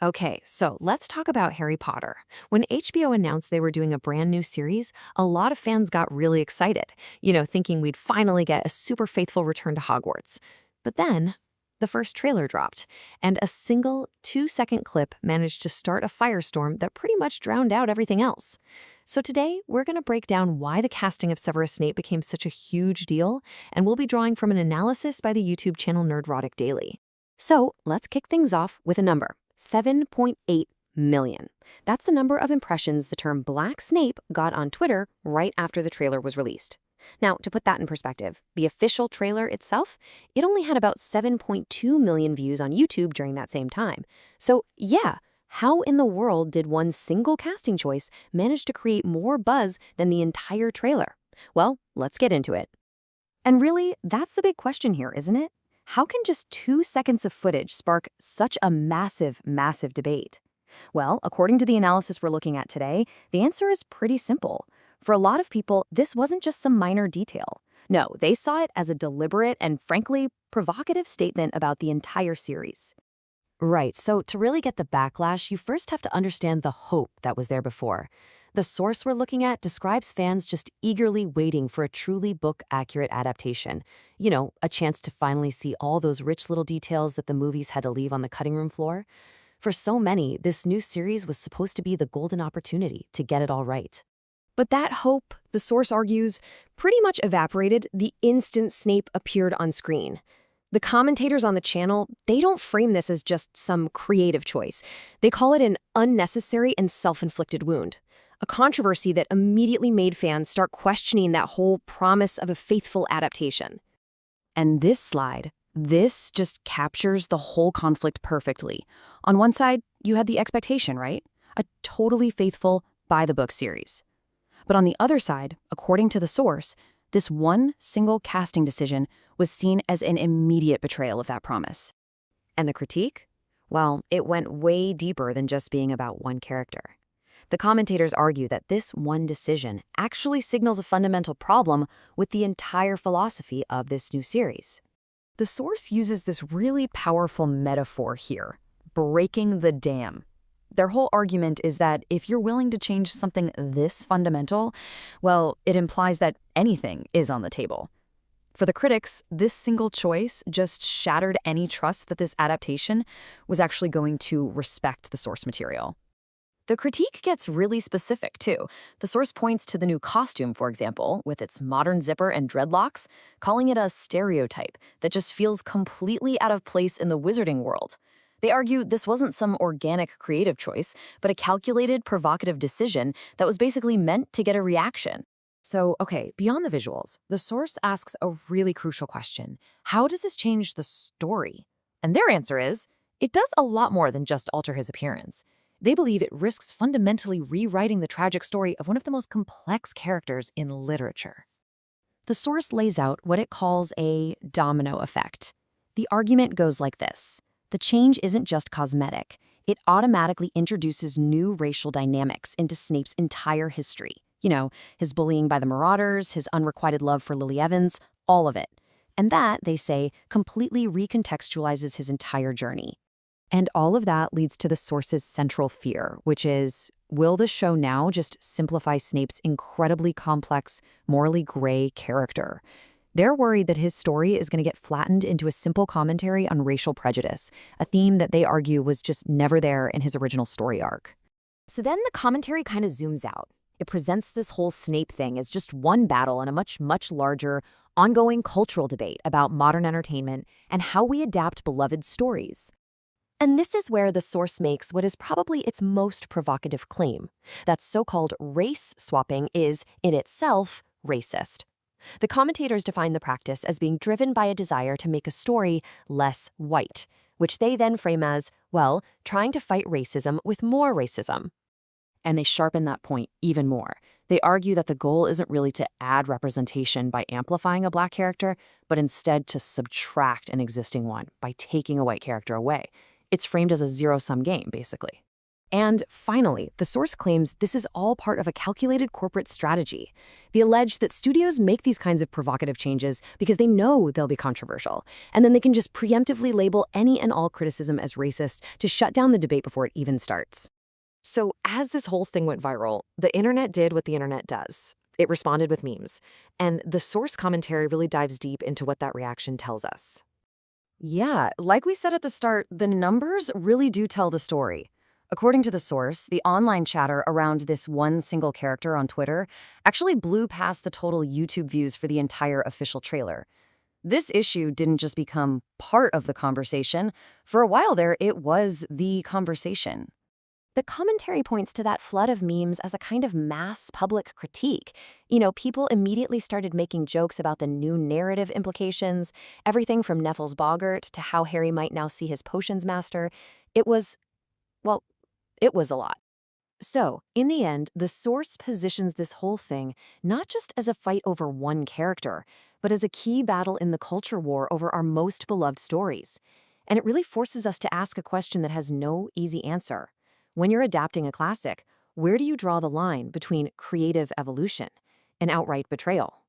Okay, so let's talk about Harry Potter. When HBO announced they were doing a brand new series, a lot of fans got really excited, thinking we'd finally get a super faithful return to Hogwarts. But then, the first trailer dropped, and a single 2-second clip managed to start a firestorm that pretty much drowned out everything else. So today, we're going to break down why the casting of Severus Snape became such a huge deal, and we'll be drawing from an analysis by the YouTube channel Nerdrotic Daily. So let's kick things off with a number. 7.8 million. That's the number of impressions the term Black Snape got on Twitter right after the trailer was released. Now, to put that in perspective, the official trailer itself, it only had about 7.2 million views on YouTube during that same time. So yeah, how in the world did one single casting choice manage to create more buzz than the entire trailer? Well, let's get into it. And really, that's the big question here, isn't it? How can just 2 seconds of footage spark such a massive, massive debate? Well, according to the analysis we're looking at today, the answer is pretty simple. For a lot of people, this wasn't just some minor detail. No, they saw it as a deliberate and, frankly, provocative statement about the entire series. Right, so to really get the backlash, you first have to understand the hope that was there before. The source we're looking at describes fans just eagerly waiting for a truly book-accurate adaptation. A chance to finally see all those rich little details that the movies had to leave on the cutting room floor. For so many, this new series was supposed to be the golden opportunity to get it all right. But that hope, the source argues, pretty much evaporated the instant Snape appeared on screen. The commentators on the channel, they don't frame this as just some creative choice. They call it an unnecessary and self-inflicted wound. A controversy that immediately made fans start questioning that whole promise of a faithful adaptation. And this just captures the whole conflict perfectly. On one side, you had the expectation, right? A totally faithful, by-the-book series. But on the other side, according to the source, this one single casting decision was seen as an immediate betrayal of that promise. And the critique? Well, it went way deeper than just being about one character. The commentators argue that this one decision actually signals a fundamental problem with the entire philosophy of this new series. The source uses this really powerful metaphor here, breaking the dam. Their whole argument is that if you're willing to change something this fundamental, well, it implies that anything is on the table. For the critics, this single choice just shattered any trust that this adaptation was actually going to respect the source material. The critique gets really specific, too. The source points to the new costume, for example, with its modern zipper and dreadlocks, calling it a stereotype that just feels completely out of place in the wizarding world. They argue this wasn't some organic creative choice, but a calculated, provocative decision that was basically meant to get a reaction. So, okay, beyond the visuals, the source asks a really crucial question. How does this change the story? And their answer is, it does a lot more than just alter his appearance. They believe it risks fundamentally rewriting the tragic story of one of the most complex characters in literature. The source lays out what it calls a domino effect. The argument goes like this. The change isn't just cosmetic. It automatically introduces new racial dynamics into Snape's entire history. His bullying by the Marauders, his unrequited love for Lily Evans, all of it. And that, they say, completely recontextualizes his entire journey. And all of that leads to the source's central fear, which is, will the show now just simplify Snape's incredibly complex, morally gray character? They're worried that his story is going to get flattened into a simple commentary on racial prejudice, a theme that they argue was just never there in his original story arc. So then the commentary kind of zooms out. It presents this whole Snape thing as just one battle in a much, much larger, ongoing cultural debate about modern entertainment and how we adapt beloved stories. And this is where the source makes what is probably its most provocative claim, that so-called race swapping is, in itself, racist. The commentators define the practice as being driven by a desire to make a story less white, which they then frame as, well, trying to fight racism with more racism. And they sharpen that point even more. They argue that the goal isn't really to add representation by amplifying a Black character, but instead to subtract an existing one by taking a white character away. It's framed as a zero-sum game, basically. And finally, the source claims this is all part of a calculated corporate strategy. They allege that studios make these kinds of provocative changes because they know they'll be controversial, and then they can just preemptively label any and all criticism as racist to shut down the debate before it even starts. So, as this whole thing went viral, the internet did what the internet does. It responded with memes. And the source commentary really dives deep into what that reaction tells us. Yeah, like we said at the start, the numbers really do tell the story. According to the source, the online chatter around this one single character on Twitter actually blew past the total YouTube views for the entire official trailer. This issue didn't just become part of the conversation. For a while there, it was the conversation. The commentary points to that flood of memes as a kind of mass public critique. People immediately started making jokes about the new narrative implications, everything from Neville's boggart to how Harry might now see his potions master. It was, well, it was a lot. So, in the end, the source positions this whole thing not just as a fight over one character, but as a key battle in the culture war over our most beloved stories. And it really forces us to ask a question that has no easy answer. When you're adapting a classic, where do you draw the line between creative evolution and outright betrayal?